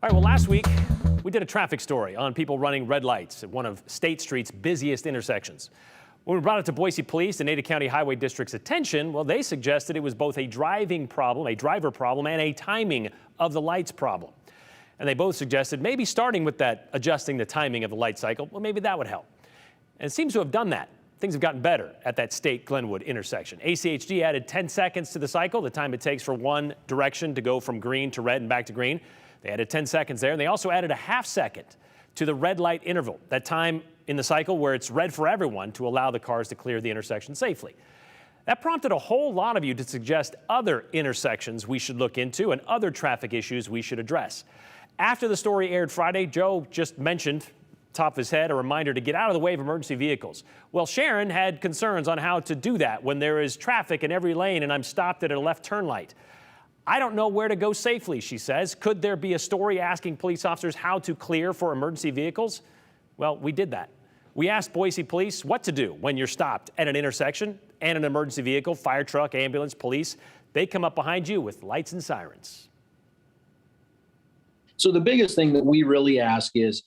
All right, well, last week we did a traffic story on people running red lights at one of State Street's busiest intersections. When we brought it to Boise Police and Ada County Highway District's attention, well, they suggested it was both a driver problem, and a timing of the lights problem. And they both suggested maybe starting with that adjusting the timing of the light cycle, well, maybe that would help. And it seems to have done that. Things have gotten better at that State Glenwood intersection. ACHD added 10 seconds to the cycle, the time it takes for one direction to go from green to red and back to green. They added 10 seconds there, and they also added a half second to the red light interval, that time in the cycle where it's red for everyone to allow the cars to clear the intersection safely. That prompted a whole lot of you to suggest other intersections we should look into and other traffic issues we should address. After the story aired Friday, Joe just mentioned, top of his head, a reminder to get out of the way of emergency vehicles. Well, Sharon had concerns on how to do that when there is traffic in every lane and I'm stopped at a left turn light. I don't know where to go safely, she says. Could there be a story asking police officers how to clear for emergency vehicles? Well, we did that. We asked Boise Police what to do when you're stopped at an intersection and an emergency vehicle, fire truck, ambulance, police. They come up behind you with lights and sirens. So the biggest thing that we really ask is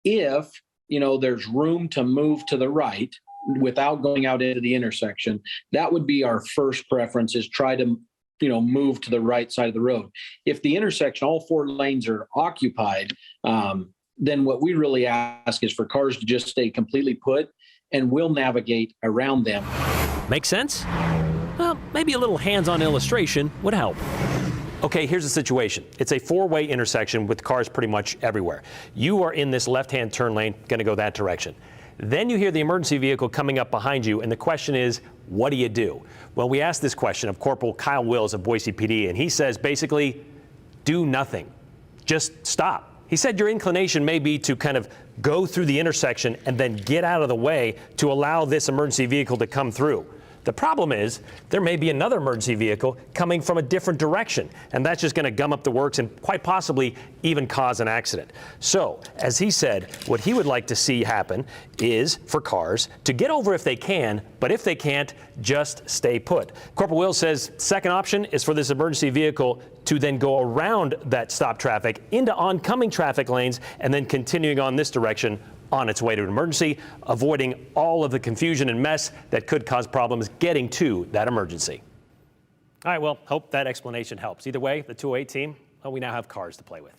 if, there's room to move to the right without going out into the intersection, that would be our first preference, is try to move to the right side of the road. If the intersection, all four lanes are occupied, then what we really ask is for cars to just stay completely put, and we'll navigate around them. Make sense? Well, maybe a little hands-on illustration would help. Okay, here's the situation. It's a four-way intersection with cars pretty much everywhere. You are in this left-hand turn lane, going to go that direction. Then you hear the emergency vehicle coming up behind you, and the question is, what do you do? Well, we asked this question of Corporal Kyle Wills of Boise PD, and he says basically, do nothing. Just stop. He said your inclination may be to kind of go through the intersection and then get out of the way to allow this emergency vehicle to come through. The problem is there may be another emergency vehicle coming from a different direction, and that's just going to gum up the works and quite possibly even cause an accident. So, as he said, what he would like to see happen is for cars to get over if they can, but if they can't, just stay put. Corporal Wills says second option is for this emergency vehicle to then go around that stop traffic into oncoming traffic lanes and then continuing on this direction on its way to an emergency, avoiding all of the confusion and mess that could cause problems getting to that emergency. All right, well, hope that explanation helps. Either way, the 208 team, well, we now have cars to play with.